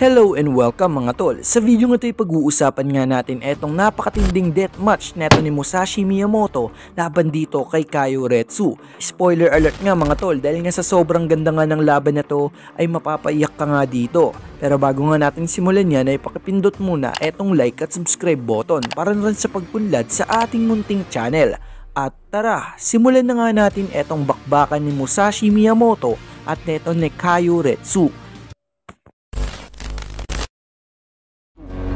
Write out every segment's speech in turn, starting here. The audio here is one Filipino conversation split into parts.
Hello and welcome mga tol. Sa video nga ito ay pag-uusapan nga natin etong napakatinding deathmatch neto ni Musashi Miyamoto laban dito kay Kaio Retsu. Spoiler alert nga mga tol dahil nga sa sobrang ganda nga ng laban na to ay mapapaiyak ka nga dito. Pero bago nga natin simulan yan ay pakipindot muna etong like at subscribe button para na rin sa pagpunlad sa ating munting channel. At tara, simulan na nga natin etong bakbakan ni Musashi Miyamoto at neto ni Kaio Retsu.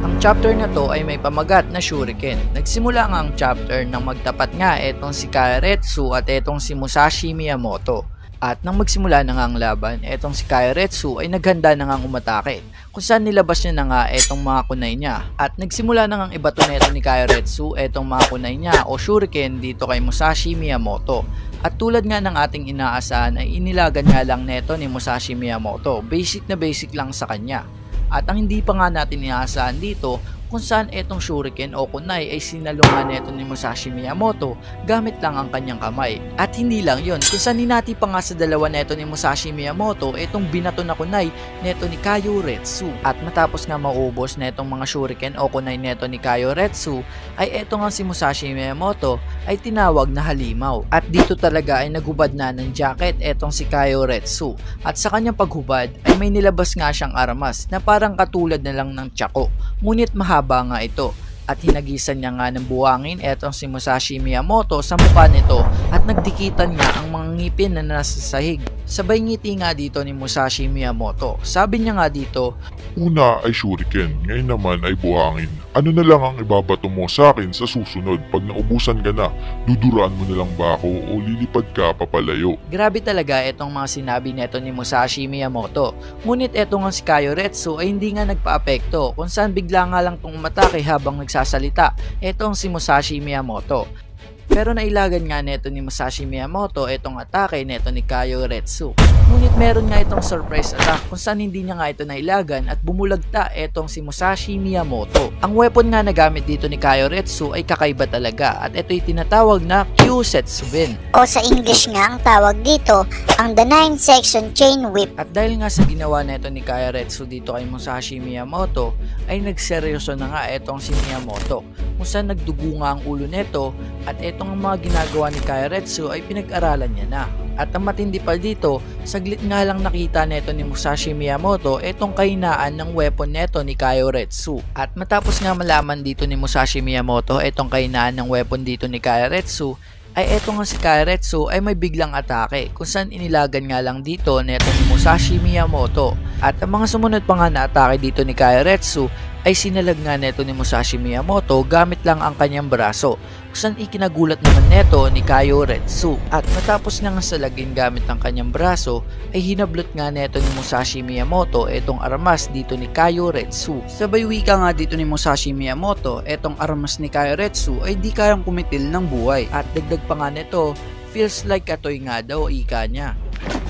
Ang chapter na to ay may pamagat na shuriken. Nagsimula nga ang chapter nang magtapat nga etong si Kaio Retsu at etong si Musashi Miyamoto. At nang magsimula na nga ang laban, etong si Kaio Retsu ay naghanda na nga umatake kung saan nilabas niya na nga etong mga kunay niya. At nagsimula na nga ang ibato neto ni Kaio Retsu etong mga kunay niya o shuriken dito kay Musashi Miyamoto. At tulad nga ng ating inaasahan ay inilagan nga lang neto ni Musashi Miyamoto. Basic na basic lang sa kanya. At ang hindi pa nga natin inaasahan dito kung saan etong shuriken o kunay ay sinalungan neto ni Musashi Miyamoto gamit lang ang kanyang kamay. At hindi lang yon, kung saan hinati pa nga sa dalawa neto ni Musashi Miyamoto etong binato na kunay neto ni Kaio Retsu. At matapos nga maubos netong mga shuriken o kunay neto ni Kaio Retsu ay eto nga si Musashi Miyamoto ay tinawag na halimaw. At dito talaga ay naghubad na ng jacket etong si Kaio Retsu. At sa kanyang paghubad ay may nilabas nga siyang armas na parang katulad na lang ng tsako. Ngunit mahaba nga ito at hinagisan niya nga ng buwangin etong si Musashi Miyamoto sa mukha nito at nagdikitan nga ang mga ngipin na nasa sahig. Sabay ngiti nga dito ni Musashi Miyamoto. Sabi niya nga dito, "Una ay shuriken, ngayon naman ay buhangin. Ano na lang ang ibabato mo sa akin sa susunod? Pag naubusan ka na, duduraan mo na lang ba ako o lilipad ka papalayo?" Grabe talaga etong mga sinabi neto ni Musashi Miyamoto. Ngunit etong nga si Kaio Retsu ay hindi nga nagpa-apekto kung saan bigla nga lang itong umatake habang nagsasalita etong si Musashi Miyamoto. Pero nailagan nga neto ni Musashi Miyamoto etong atake neto ni Kaio Retsu. Ngunit meron nga itong surprise attack kung saan hindi niya nga ito nailagan at bumulagta etong si Musashi Miyamoto. Ang weapon nga na gamit dito ni Kaio Retsu ay kakaiba talaga at ito'y tinatawag na Kyusetsubin. O sa English nga ang tawag dito ang The 9-Section Chain Whip. At dahil nga sa ginawa neto ni Kaio Retsu dito kay Musashi Miyamoto ay nagseryoso na nga etong si Miyamoto kung saan nagdugo nga ang ulo neto at etong mga ginagawa ni Kaio Retsu ay pinag-aralan niya na. At ang matindi pa dito, saglit nga lang nakita neto ni Musashi Miyamoto etong kahinaan ng weapon neto ni Kaio Retsu. At matapos nga malaman dito ni Musashi Miyamoto etong kahinaan ng weapon dito ni Kaio Retsu, ay eto nga si Kaio Retsu ay may biglang atake kung saan inilagan nga lang dito neto ni Musashi Miyamoto. At ang mga sumunod pa nga na atake dito ni Kaio Retsu ay sinalag nga neto ni Musashi Miyamoto gamit lang ang kanyang braso kung saan ikinagulat naman neto ni Kaio Retsu. At matapos nga salagin gamit ang kanyang braso ay hinablot nga neto ni Musashi Miyamoto etong armas dito ni Kaio Retsu. Sabay wika nga dito ni Musashi Miyamoto etong armas ni Kaio Retsu ay di kayang kumitil ng buhay. At dagdag pa nga neto, feels like a toy nga daw ika niya.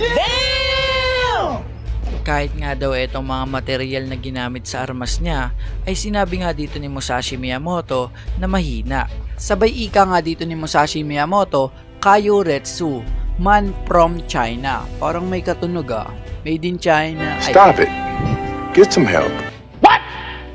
Damn! Kahit nga daw itong mga material na ginamit sa armas niya ay sinabi nga dito ni Musashi Miyamoto na mahina. Sabay ika nga dito ni Musashi Miyamoto, Kaio Retsu, man from China. Parang may katunog made in China. Stop it. Get some help.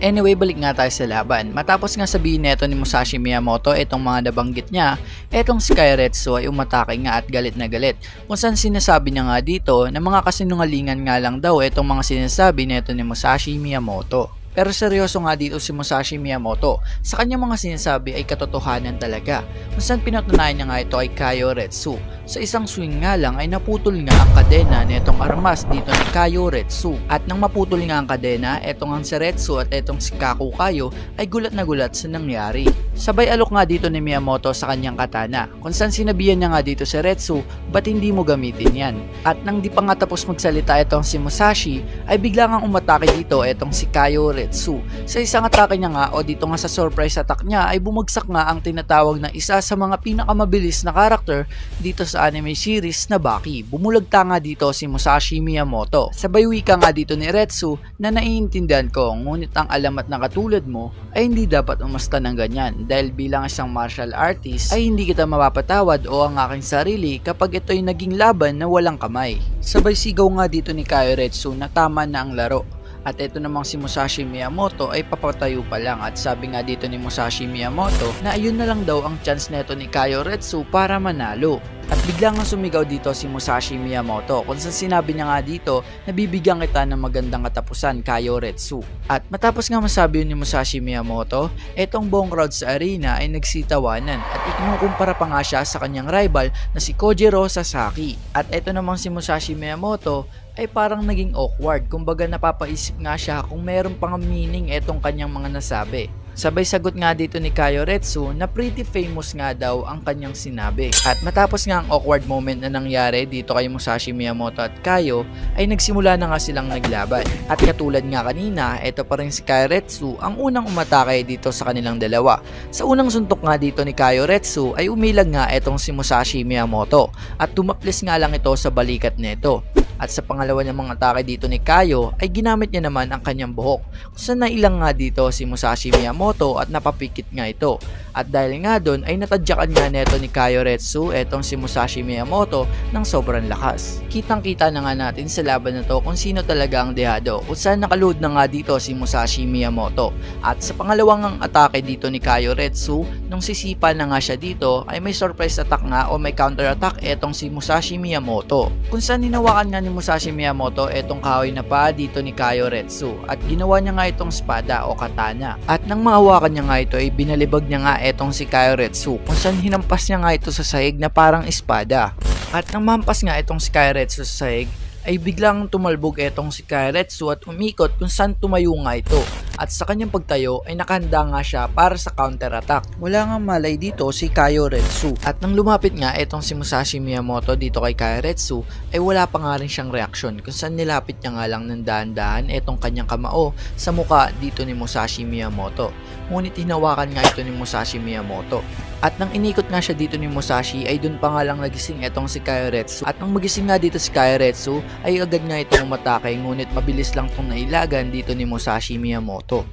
Anyway, balik nga tayo sa laban. Matapos nga sabihin neto ni Musashi Miyamoto etong mga nabanggit niya, etong si Kaio Retsu ay umatake nga at galit na galit. Kung saan sinasabi niya nga dito na mga kasinungalingan nga lang daw etong mga sinasabi neto ni Musashi Miyamoto. Pero seryoso nga dito si Musashi Miyamoto. Sa kanyang mga sinasabi ay katotohanan talaga. Kung saan pinatunayan niya nga ito ay Kaio Retsu. Sa isang swing nga lang ay naputol nga ang kadena nitong armas dito ni Kaio Retsu. At nang maputol nga ang kadena, etong ang si Retsu at etong si Kaku Kaio ay gulat na gulat sa nangyari. Sabay alok nga dito ni Miyamoto sa kanyang katana. Kung saan sinabihan niya nga dito si Retsu, ba't hindi mo gamitin yan? At nang di pa nga tapos magsalita etong si Musashi, ay bigla nga umatake dito etong si Kaio Retsu. Sa isang atake niya nga o dito nga sa surprise attack niya ay bumagsak nga ang tinatawag na isa sa mga pinakamabilis na karakter dito sa anime series na Baki. Bumulagta nga dito si Musashi Miyamoto. Sabay wika nga dito ni Retsu na naiintindihan ko, ngunit ang alamat na katulad mo ay hindi dapat umasta ng ganyan dahil bilang isang martial artist ay hindi kita mapapatawad o ang aking sarili kapag ito'y naging laban na walang kamay. Sabay sigaw nga dito ni Kaio Retsu na tama na ang laro. At ito namang si Musashi Miyamoto ay papatayo pa lang, at sabi nga dito ni Musashi Miyamoto na ayun na lang daw ang chance neto ni Kaioretsu para manalo. At biglang nga sumigaw dito si Musashi Miyamoto kung saan sinabi niya nga dito na bibigyan kita ng magandang katapusan, Kaioretsu. At matapos nga masabi ni Musashi Miyamoto, etong buong crowd sa arena ay nagsitawanan at ikinukumpara pa nga siya sa kanyang rival na si Kojiro Sasaki. At eto namang si Musashi Miyamoto ay parang naging awkward, kumbaga napapaisip nga siya kung meron pang meaning etong kanyang mga nasabi. Sabay sagot nga dito ni Kaioretsu na pretty famous nga daw ang kanyang sinabi. At matapos nga ang awkward moment na nangyari dito kay Musashi Miyamoto at Kaio, ay nagsimula na nga silang naglaban. At katulad nga kanina, ito pa rin si Kaioretsu ang unang umatake dito sa kanilang dalawa. Sa unang suntok nga dito ni Kaioretsu ay umilag nga etong si Musashi Miyamoto at tumaplis nga lang ito sa balikat nito. At sa pangalawa namang atake dito ni Kaio ay ginamit niya naman ang kanyang buhok, kung saan nailang nga dito si Musashi Miyamoto at napapikit nga ito. At dahil nga doon ay natadyakan nga neto ni Kaioretsu etong si Musashi Miyamoto ng sobrang lakas. Kitang kita na nga natin sa laban na to kung sino talaga ang dehado, kung saan nakaload na nga dito si Musashi Miyamoto. At sa pangalawang atake dito ni Kaioretsu, nung sisipa na nga siya dito ay may surprise attack nga o may counter attack etong si Musashi Miyamoto, kung saan hinawakan nga ni Musashi Miyamoto etong kahoy na pa dito ni Kaioretsu at ginawa niya nga itong espada o katana. At nang mahawakan niya nga ito ay binalibag niya nga etong si Kaioretsu, kung saan hinampas niya nga ito sa sahig na parang espada. At nang mampas nga itong si Kaioretsu sa sahig ay biglang tumalbog etong si Kaioretsu at umikot kung saan tumayo nga ito. At sa kanyang pagtayo ay nakahanda nga siya para sa counter attack. Wala nga malay dito si Kaioretsu. At nang lumapit nga etong si Musashi Miyamoto dito kay Kaioretsu ay wala pa nga rin siyang reaksyon, kung saan nilapit niya nga lang ng dahan-dahan etong kanyang kamao sa muka dito ni Musashi Miyamoto. Ngunit hinawakan nga ito ni Musashi Miyamoto. At nang inikot nga siya dito ni Musashi ay dun pa nga lang nagising etong si Kaioretsu. At nang magising nga dito si Kaioretsu ay agad nga itong umatake, ngunit mabilis lang itong nailagan dito ni Musashi Miyamoto.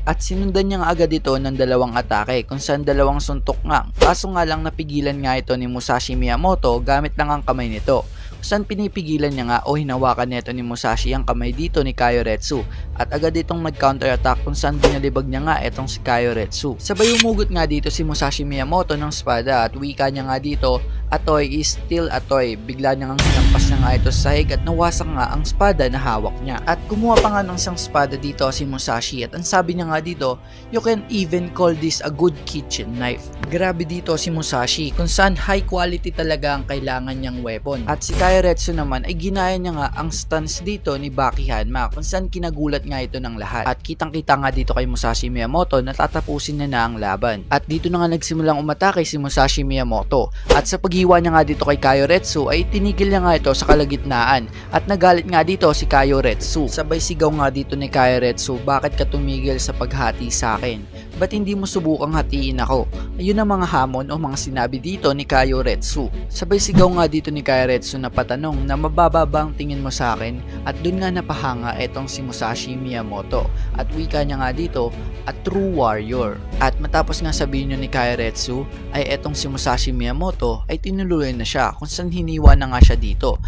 At sinundan niya nga agad ito ng dalawang atake, kung saan dalawang suntok nga. Kaso nga lang napigilan nga ito ni Musashi Miyamoto gamit lang ang kamay nito, kung saan pinipigilan niya nga o hinawakan nito ni Musashi ang kamay dito ni Kaioretsu. At agad itong nag-counter attack, kung saan binalibag niya nga itong si Kaioretsu. Sabay umugot nga dito si Musashi Miyamoto ng espada at wika niya nga dito, "Atoy is still Atoy." Bigla niya nga hinampas niya nga ito sa sahig at nawasak nga ang espada na hawak niya. At kumuha pa nga ng isang espada dito si Musashi at ang sabi niya nga dito, "You can even call this a good kitchen knife." Grabe dito si Musashi, kung saan high quality talaga ang kailangan niyang weapon. At si Kaioretsu naman ay ginaya niya nga ang stance dito ni Baki Hanma, kung saan kinagulat nga ito ng lahat. At kitang kita nga dito kay Musashi Miyamoto na tatapusin na ang laban. At dito na nga nagsimulang umatake si Musashi Miyamoto. At sa paghiwa niya nga dito kay Kaioretsu ay tinigil niya nga ito sa kalagitnaan. At nagalit nga dito si Kaioretsu. Sabay sigaw nga dito ni Kaioretsu, "Bakit ka tumigil sa paghati sa akin? Ba't hindi mo subukang hatiin ako?" Ayun ang mga hamon o mga sinabi dito ni Kaioretsu. Sabay sigaw nga dito ni Kaioretsu na patanong na mababa ba ang tingin mo sa akin? At dun nga napahanga etong si Musashi Miyamoto. At wika niya nga dito, "A true warrior." At matapos nga sabihin ni Kaioretsu ay etong si Musashi Miyamoto ay tinuluyan na siya, kung saan hiniwa na nga siya dito.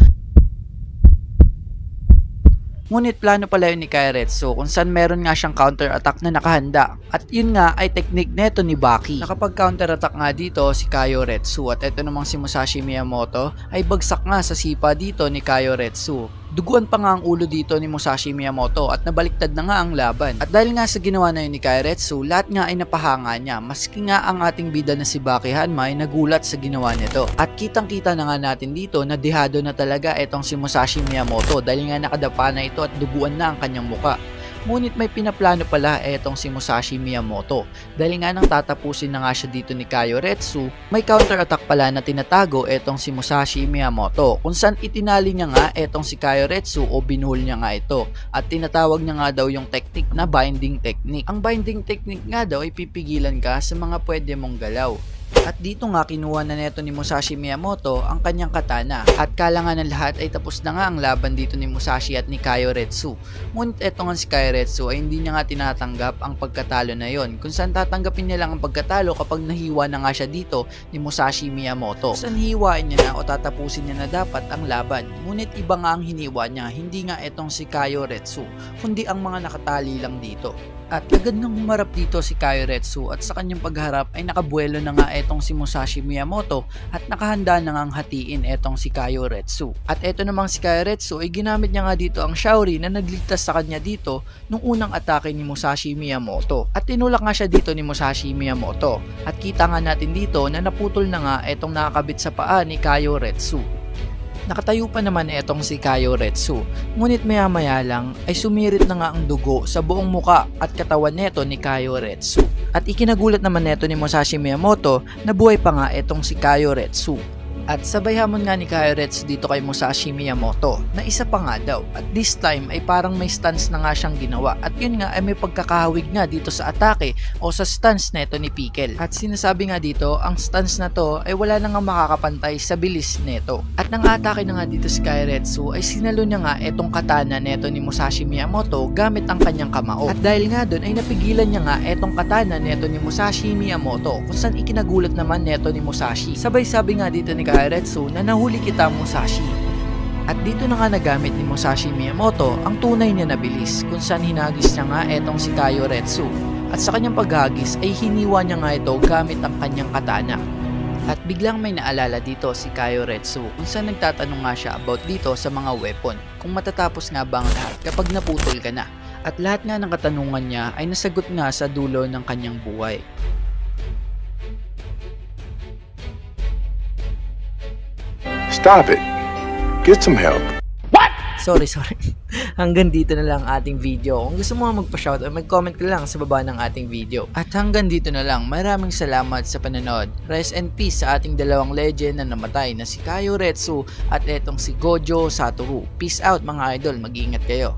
Ngunit plano pala yun ni Kaioretsu, kung saan meron nga siyang counter attack na nakahanda. At yun nga ay technique neto ni Baki. Nakapag counter attack nga dito si Kaioretsu at ito namang si Musashi Miyamoto ay bagsak nga sa sipa dito ni Kaioretsu. Duguan pa nga ang ulo dito ni Musashi Miyamoto at nabaliktad na nga ang laban. At dahil nga sa ginawa na yun ni Kaioretsu, lahat nga ay napahanga niya, maski nga ang ating bida na si Baki Hanma ay nagulat sa ginawa nito. At kitang kita na nga natin dito na dehado na talaga etong si Musashi Miyamoto dahil nga nakadapa na ito at duguan na ang kanyang muka. Ngunit may pinaplano pala etong si Musashi Miyamoto. Dahil nga nang tatapusin na nga siya dito ni Kaioretsu, may counter attack pala na tinatago etong si Musashi Miyamoto, kung saan itinali niya nga etong si Kaioretsu o binuhol niya nga ito. At tinatawag niya nga daw yung technique na binding technique. Ang binding technique nga daw ay pipigilan ka sa mga pwede mong galaw. At dito nga kinuha na neto ni Musashi Miyamoto ang kanyang katana. At kala nga ng lahat ay tapos na nga ang laban dito ni Musashi at ni Kaiyoretsu. Ngunit eto nga si Kaiyoretsu ay hindi niya nga tinatanggap ang pagkatalo na yon, kung saan tatanggapin niya lang ang pagkatalo kapag nahiwa na nga siya dito ni Musashi Miyamoto. Saan hiwain niya na o tatapusin niya na dapat ang laban. Ngunit iba nga ang hiniwa niya, hindi nga etong si Kaiyoretsu, kundi ang mga nakatali lang dito. At agad nang humarap dito si Kaiyoretsu at sa kanyang pagharap ay nakabuelo na nga etong si Musashi Miyamoto at nakahanda na ngang hatiin etong si Kaiyoretsu. At eto namang si Kaiyoretsu ay ginamit niya nga dito ang Shaori na nagligtas sa kanya dito nung unang atake ni Musashi Miyamoto. At tinulak nga siya dito ni Musashi Miyamoto. At kita nga natin dito na naputol na nga etong nakakabit sa paa ni Kaiyoretsu. Nakatayo pa naman etong si Kaiyoretsu, ngunit maya maya lang ay sumirit na nga ang dugo sa buong muka at katawan neto ni Kaiyoretsu. At ikinagulat naman neto ni Musashi Miyamoto na buhay pa nga etong si Kaiyoretsu. At sabay hamon nga ni Kaiyoretsu dito kay Musashi Miyamoto na isa pa nga daw, at this time ay parang may stance na nga siyang ginawa, at yun nga ay may pagkakahawig nga dito sa atake o sa stance neto ni Pickle. At sinasabi nga dito ang stance na to ay wala na nga makakapantay sa bilis neto. At nang atake na nga dito si Kaiyoretsu ay sinalo niya nga etong katana neto ni Musashi Miyamoto gamit ang kanyang kamao. At dahil nga dun ay napigilan niya nga etong katana neto ni Musashi Miyamoto, kung saan ikinagulat naman neto ni Musashi. Sabay sabi nga dito ni Kaiyoretsu na nahuli kita Musashi. At dito na nga nagamit ni Musashi Miyamoto ang tunay niya na bilis, kung saan hinagis niya nga etong si Kaiyoretsu. At sa kanyang paghagis ay hiniwa niya nga ito gamit ang kanyang katana. At biglang may naalala dito si Kaiyoretsu, kung saan nagtatanong nga siya about dito sa mga weapon, kung matatapos nga ba ang lahat kapag naputol ka na. At lahat nga ng katanungan niya ay nasagot nga sa dulo ng kanyang buhay. Stop it. Get some help. Sorry. Hanggang dito na lang ating video. Kung gusto mo magpa-shoutout, mag-comment ka lang sa baba ng ating video. At hanggang dito na lang. Maraming salamat sa panonood. Rest and peace sa ating dalawang legend na namatay na si Kaiyoretsu at etong si Gojo Satoru. Peace out mga idol. Mag-iingat kayo.